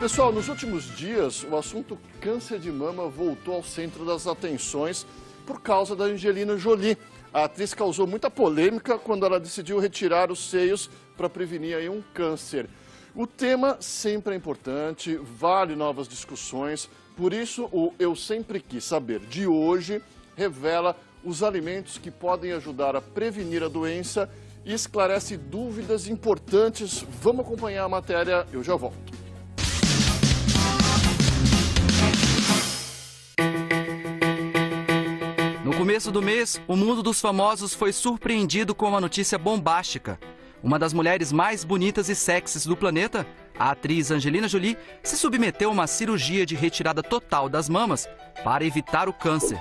Pessoal, nos últimos dias, o assunto câncer de mama voltou ao centro das atenções por causa da Angelina Jolie. A atriz causou muita polêmica quando ela decidiu retirar os seios para prevenir aí um câncer. O tema sempre é importante, vale novas discussões, por isso o Eu Sempre Quis Saber de hoje revela os alimentos que podem ajudar a prevenir a doença e esclarece dúvidas importantes. Vamos acompanhar a matéria, eu já volto. No começo do mês, o mundo dos famosos foi surpreendido com uma notícia bombástica. Uma das mulheres mais bonitas e sexys do planeta, a atriz Angelina Jolie, se submeteu a uma cirurgia de retirada total das mamas para evitar o câncer.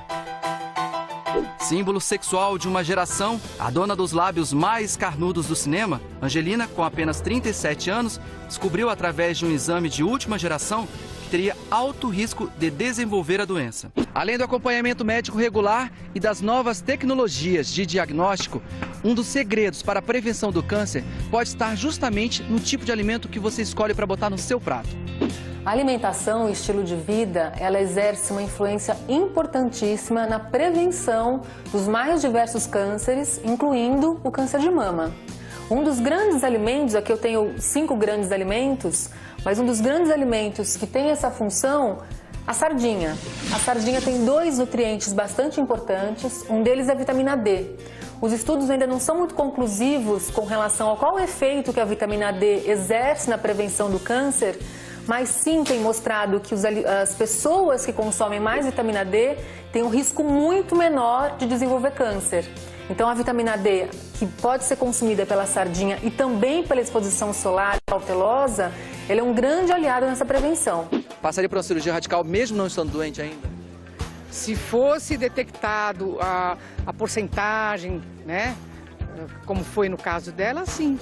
Símbolo sexual de uma geração, a dona dos lábios mais carnudos do cinema, Angelina, com apenas 37 anos, descobriu através de um exame de última geração que teria alto risco de desenvolver a doença. Além do acompanhamento médico regular e das novas tecnologias de diagnóstico, um dos segredos para a prevenção do câncer pode estar justamente no tipo de alimento que você escolhe para botar no seu prato. A alimentação e estilo de vida, ela exerce uma influência importantíssima na prevenção dos mais diversos cânceres, incluindo o câncer de mama. Um dos grandes alimentos, aqui eu tenho 5 grandes alimentos, mas um dos grandes alimentos que tem essa função, a sardinha. A sardinha tem 2 nutrientes bastante importantes, um deles é a vitamina D. Os estudos ainda não são muito conclusivos com relação ao qual efeito que a vitamina D exerce na prevenção do câncer, mas sim tem mostrado que as pessoas que consomem mais vitamina D têm um risco muito menor de desenvolver câncer. Então a vitamina D, que pode ser consumida pela sardinha e também pela exposição solar cautelosa, ele é um grande aliado nessa prevenção. Passaria por uma cirurgia radical mesmo não estando doente ainda? Se fosse detectado a porcentagem, né, como foi no caso dela, sim.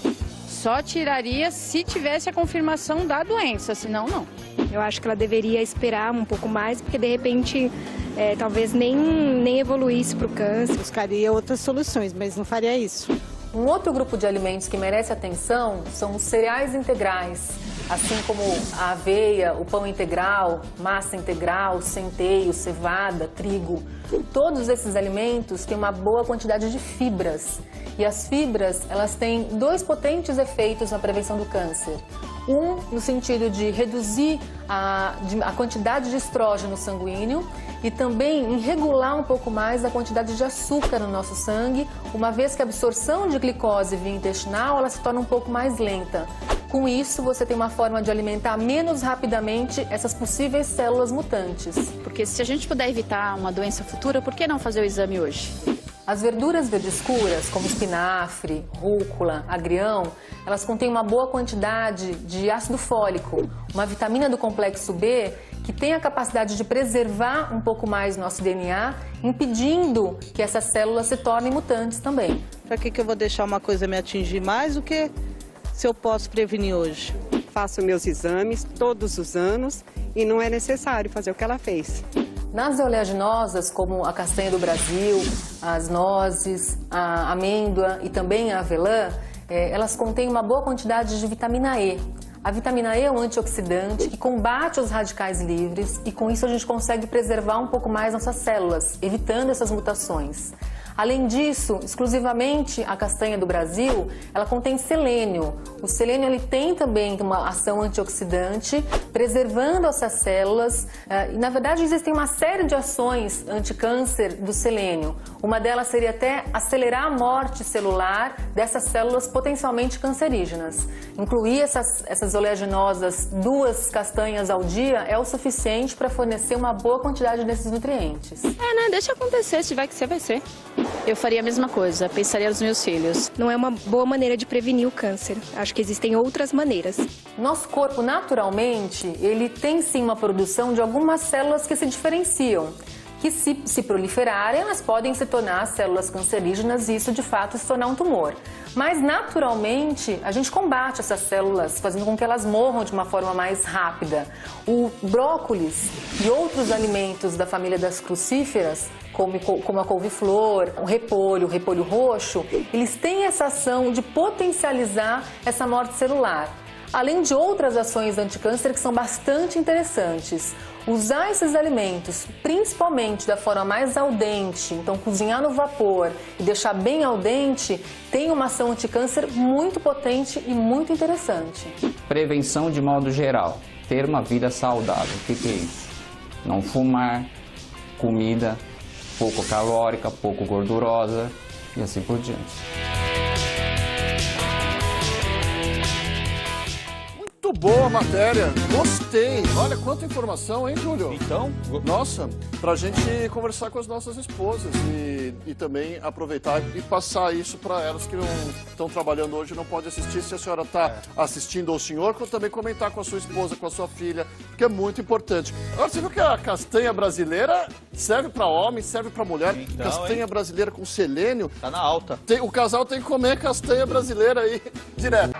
Só tiraria se tivesse a confirmação da doença, senão não. Eu acho que ela deveria esperar um pouco mais, porque de repente talvez nem evoluísse para o câncer. Buscaria outras soluções, mas não faria isso. Um outro grupo de alimentos que merece atenção são os cereais integrais, assim como a aveia, o pão integral, massa integral, centeio, cevada, trigo. Todos esses alimentos têm uma boa quantidade de fibras. E as fibras, elas têm 2 potentes efeitos na prevenção do câncer. Um, no sentido de reduzir a quantidade de estrógeno sanguíneo e também em regular um pouco mais a quantidade de açúcar no nosso sangue, uma vez que a absorção de glicose via intestinal ela se torna um pouco mais lenta. Com isso, você tem uma forma de alimentar menos rapidamente essas possíveis células mutantes. Porque se a gente puder evitar uma doença futura, por que não fazer o exame hoje? As verduras verde escuras, como espinafre, rúcula, agrião, elas contêm uma boa quantidade de ácido fólico, uma vitamina do complexo B que tem a capacidade de preservar um pouco mais nosso DNA, impedindo que essas células se tornem mutantes também. Para que eu vou deixar uma coisa me atingir mais do que se eu posso prevenir hoje? Faço meus exames todos os anos e não é necessário fazer o que ela fez. Nas oleaginosas, como a castanha do Brasil, as nozes, a amêndoa e também a avelã, elas contêm uma boa quantidade de vitamina E. A vitamina E é um antioxidante que combate os radicais livres e com isso a gente consegue preservar um pouco mais nossas células, evitando essas mutações. Além disso, exclusivamente a castanha do Brasil, ela contém selênio. O selênio ele tem também uma ação antioxidante, preservando essas células. E, na verdade, existem uma série de ações anticâncer do selênio. Uma delas seria até acelerar a morte celular dessas células potencialmente cancerígenas. Incluir essas oleaginosas 2 castanhas ao dia é o suficiente para fornecer uma boa quantidade desses nutrientes. Né? Deixa acontecer, se vai que você vai ser. Eu faria a mesma coisa, pensaria nos meus filhos. Não é uma boa maneira de prevenir o câncer. Acho que existem outras maneiras. Nosso corpo, naturalmente, ele tem sim uma produção de algumas células que se diferenciam. Que se proliferarem, elas podem se tornar células cancerígenas e isso de fato se tornar um tumor. Mas naturalmente a gente combate essas células, fazendo com que elas morram de uma forma mais rápida. O brócolis e outros alimentos da família das crucíferas, como a couve-flor, o repolho roxo, eles têm essa ação de potencializar essa morte celular. além de outras ações anticâncer que são bastante interessantes. Usar esses alimentos, principalmente da forma mais al dente, então cozinhar no vapor e deixar bem al dente, tem uma ação anticâncer muito potente e muito interessante. Prevenção de modo geral, ter uma vida saudável, o que é isso? Não fumar, comida pouco calórica, pouco gordurosa e assim por diante. Muito boa a matéria, gostei. Olha quanta informação, hein, Júlio? Então, nossa, pra gente conversar com as nossas esposas e também aproveitar e passar isso para elas que não estão trabalhando hoje, não podem assistir. Se a senhora está assistindo ao senhor, também comentar com a sua esposa, com a sua filha, que é muito importante. Agora, você viu que a castanha brasileira serve para homem, serve para mulher. Então, castanha brasileira com selênio. Tá na alta. O casal tem que comer castanha brasileira aí direto.